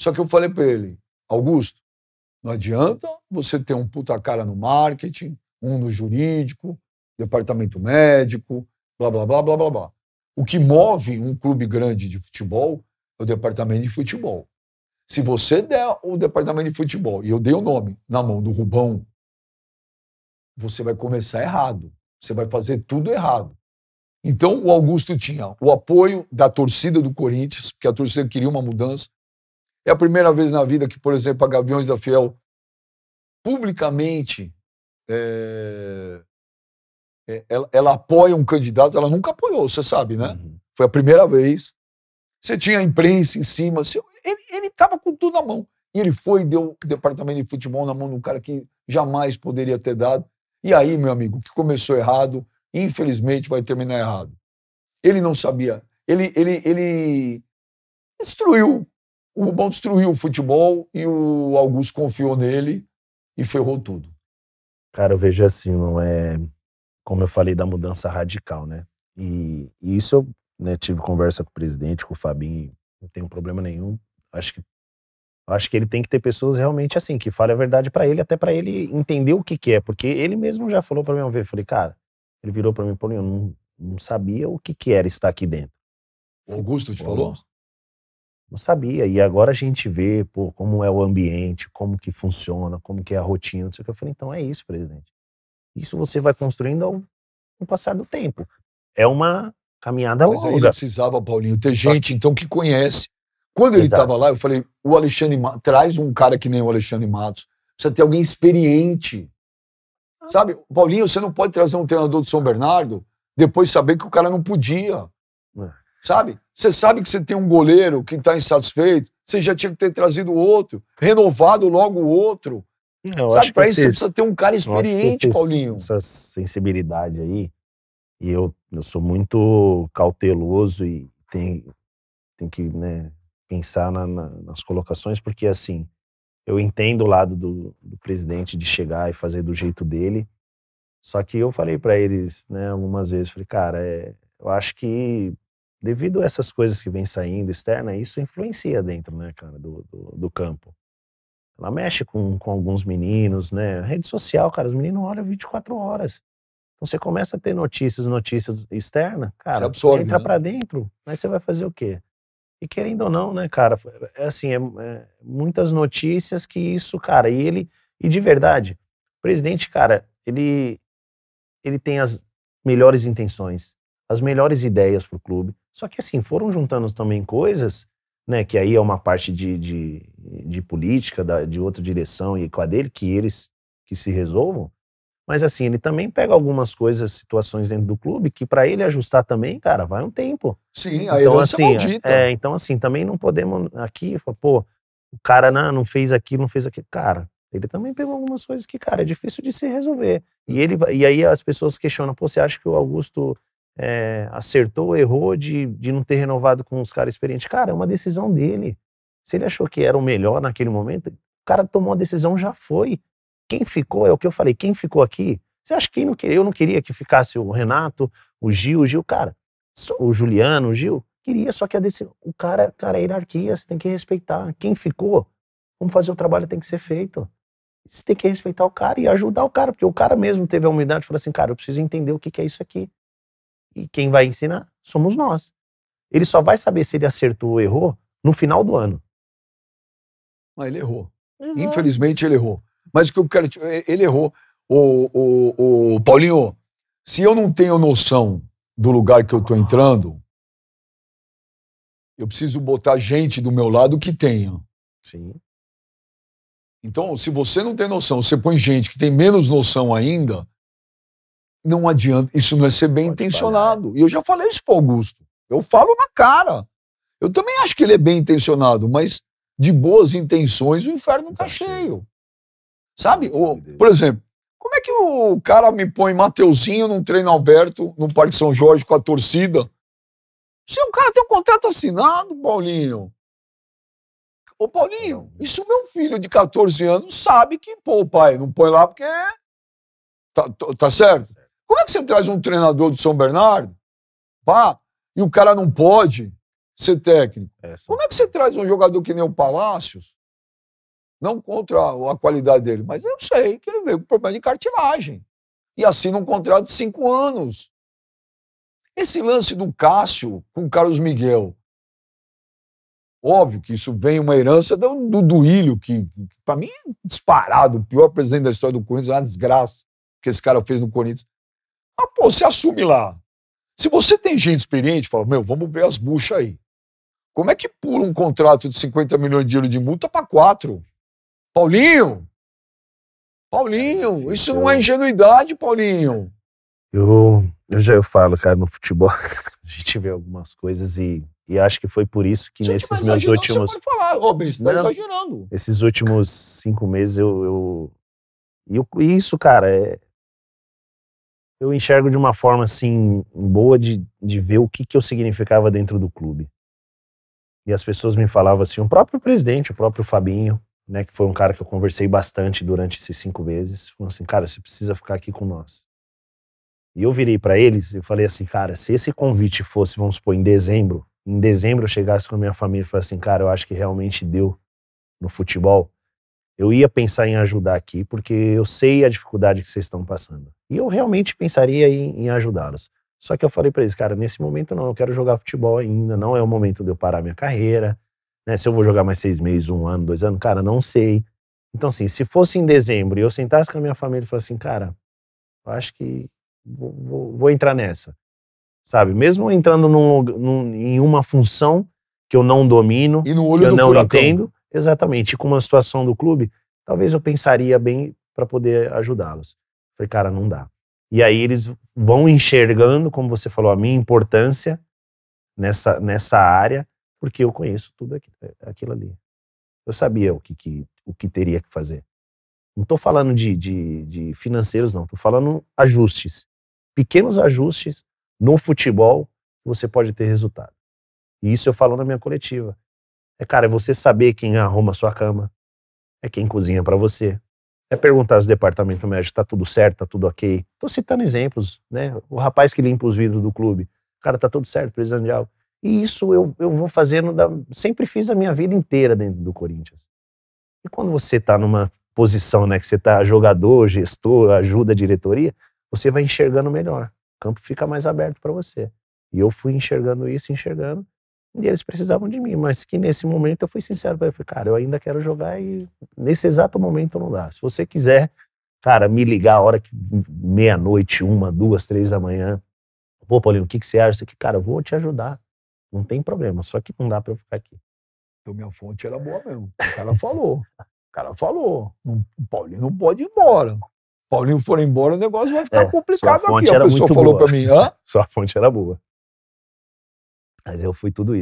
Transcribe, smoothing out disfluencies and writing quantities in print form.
Só que eu falei para ele, Augusto, não adianta você ter um puta cara no marketing, um no jurídico, departamento médico, blá, blá, blá, blá, blá, blá. O que move um clube grande de futebol é o departamento de futebol. Se você der o departamento de futebol, e eu dei o nome na mão do Rubão, você vai começar errado. Você vai fazer tudo errado. Então, o Augusto tinha o apoio da torcida do Corinthians, porque a torcida queria uma mudança. É a primeira vez na vida que, por exemplo, a Gaviões da Fiel publicamente ela apoia um candidato. Ela nunca apoiou, você sabe, né? Uhum. Foi a primeira vez. Você tinha a imprensa em cima. Ele estava com tudo na mão. E ele foi e deu o departamento de futebol na mão de um cara que jamais poderia ter dado. E aí, meu amigo, que começou errado, infelizmente vai terminar errado. Ele não sabia. Ele destruiu. O Rubão destruiu o futebol e o Augusto confiou nele e ferrou tudo. Cara, eu vejo assim, não é... Como eu falei da mudança radical, né? E isso eu, né, tive conversa com o presidente, com o Fabinho, não tenho problema nenhum. Acho que ele tem que ter pessoas realmente assim, que falem a verdade pra ele, até pra ele entender o que que é. Porque ele mesmo já falou pra mim uma vez, eu falei, cara, ele virou pra mim e falou, eu não sabia o que que era estar aqui dentro. O Augusto te falou? Não sabia. E agora a gente vê, pô, como é o ambiente, como que funciona, como que é a rotina, não sei o que. Eu falei, então é isso, presidente. Isso você vai construindo ao passar do tempo. É uma caminhada longa. Mas aí ele precisava, Paulinho, ter gente, então, que conhece. Quando ele estava lá, eu falei, o Alexandre Matos, traz um cara que nem o Alexandre Matos. Precisa ter alguém experiente. Sabe, Paulinho, você não pode trazer um treinador de São Bernardo depois saber que o cara não podia. Sabe? Você sabe que você tem um goleiro que está insatisfeito, você já tinha que ter trazido outro, renovado logo o outro. Sabe, para isso você precisa ter um cara experiente, Paulinho. Essa sensibilidade aí, e eu sou muito cauteloso e tem que, né, pensar nas colocações, porque assim, eu entendo o lado do presidente de chegar e fazer do jeito dele, só que eu falei para eles, né, algumas vezes, falei, cara, eu acho que devido a essas coisas que vem saindo externa, isso influencia dentro, né, cara, do campo. Ela mexe com alguns meninos, né? A rede social, cara, os meninos olham 24 horas. Então você começa a ter notícias externas, cara, absorve, você entra, né? pra dentro, mas você vai fazer o quê? E querendo ou não, né, cara, é assim, muitas notícias que isso, cara, e de verdade, o presidente, cara, ele tem as melhores intenções, as melhores ideias pro clube, só que assim, foram juntando também coisas, né, que aí é uma parte de política, de outra direção e com a dele, que eles que se resolvam, mas assim, ele também pega algumas coisas, situações dentro do clube, que pra ele ajustar também, cara, vai um tempo. Sim, a herança maldita. Então assim, também não podemos aqui, pô, o cara não fez aquilo, não fez aquilo, cara, ele também pegou algumas coisas que, cara, é difícil de se resolver. E aí as pessoas questionam, pô, você acha que o Augusto acertou ou errou de não ter renovado com os caras experientes? Cara, é uma decisão dele. Se ele achou que era o melhor naquele momento, o cara tomou a decisão, já foi. Quem ficou, é o que eu falei, quem ficou aqui, você acha que quem não queria? Eu não queria que ficasse o Renato, o Gil, cara, o Juliano, o Gil, queria, só que a decisão, o cara, a hierarquia, você tem que respeitar. Quem ficou, vamos fazer o trabalho, tem que ser feito. Você tem que respeitar o cara e ajudar o cara, porque o cara mesmo teve a humildade de falar assim, cara, eu preciso entender o que é isso aqui. E quem vai ensinar somos nós. Ele só vai saber se ele acertou ou errou no final do ano. Mas ele errou. Exato. Infelizmente ele errou. Mas o que eu quero... Ele errou. O Paulinho, se eu não tenho noção do lugar que eu tô entrando, eu preciso botar gente do meu lado que tenha. Sim. Então, se você não tem noção, você põe gente que tem menos noção ainda, não adianta. Isso não é ser bem intencionado. E eu já falei isso pro Augusto. Eu falo na cara. Eu também acho que ele é bem intencionado, mas de boas intenções o inferno tá cheio. Sabe? Por exemplo, como é que o cara me põe Mateuzinho num treino Alberto, no Parque São Jorge com a torcida? Se o cara tem um contrato assinado, Paulinho. Ô, Paulinho, isso meu filho de 14 anos sabe que, pô, pai, não põe lá porque... Tá certo? Como é que você traz um treinador do São Bernardo, pá, e o cara não pode? ser técnico. Como é que você traz um jogador que nem o Palácios? Não contra a qualidade dele, mas eu sei que ele veio com problema de cartilagem. E assina um contrato de 5 anos. Esse lance do Cássio com o Carlos Miguel, óbvio que isso vem uma herança do Duílio, que para mim é disparado, o pior presidente da história do Corinthians, é uma desgraça que esse cara fez no Corinthians. Ah, pô, você assume lá. Se você tem gente experiente, fala, vamos ver as buchas aí. Como é que pula um contrato de 50 milhões de euros de multa para 4? Paulinho, isso não é ingenuidade, Paulinho. Eu falo, cara, no futebol a gente vê algumas coisas e acho que foi por isso que nesses meus últimos... Você pode falar, Rubens, você tá exagerando. Esses últimos 5 meses isso, cara, eu enxergo de uma forma, assim, boa de ver o que eu significava dentro do clube. E as pessoas me falavam assim, o próprio presidente, o próprio Fabinho, né, que foi um cara que eu conversei bastante durante esses 5 meses, falou assim, cara, você precisa ficar aqui com nós. E eu virei pra eles e falei assim, cara, se esse convite fosse, vamos supor, em dezembro eu chegasse com a minha família e falasse assim, cara, eu acho que realmente deu no futebol, eu ia pensar em ajudar aqui, porque eu sei a dificuldade que vocês estão passando. E eu realmente pensaria em ajudá-los. Só que eu falei pra eles, cara, nesse momento não, eu quero jogar futebol ainda, não é o momento de eu parar minha carreira, né? Se eu vou jogar mais 6 meses, 1 ano, 2 anos, cara, não sei. Então assim, se fosse em dezembro e eu sentasse com a minha família e falasse assim, cara, eu acho que vou entrar nessa, sabe? Mesmo entrando em uma função que eu não domino, e no olho que eu do não furacão. entendo, exatamente, com uma situação do clube, talvez eu pensaria bem para poder ajudá-los. Falei, cara, não dá. E aí eles vão enxergando, como você falou, a minha importância nessa área, porque eu conheço tudo aquilo ali. Eu sabia o que teria que fazer. Não estou falando de financeiros, não. Estou falando ajustes. Pequenos ajustes no futebol, você pode ter resultado. E isso eu falo na minha coletiva. Cara, é você saber quem arruma a sua cama, é quem cozinha para você, é perguntar se o departamento médico tá tudo certo, tá tudo ok. Tô citando exemplos, né? O rapaz que limpa os vidros do clube, cara, tá tudo certo, precisando de algo. E isso eu vou fazendo, sempre fiz a minha vida inteira dentro do Corinthians. E quando você tá numa posição, né, que você tá jogador, gestor, ajuda a diretoria, você vai enxergando melhor. O campo fica mais aberto para você. E eu fui enxergando isso, e eles precisavam de mim, mas que nesse momento eu fui sincero para ele, falei, cara, eu ainda quero jogar e nesse exato momento não dá. Se você quiser, cara, me ligar a hora que meia-noite, 1, 2, 3 da manhã, pô, Paulinho, o que você acha? Cara, eu vou te ajudar, não tem problema, só que não dá para eu ficar aqui. Então minha fonte era boa mesmo, o cara falou, o Paulinho não pode ir embora. Paulinho for embora, o negócio vai ficar complicado aqui. A pessoa falou para mim, Sua fonte era boa. Mas eu fui tudo isso.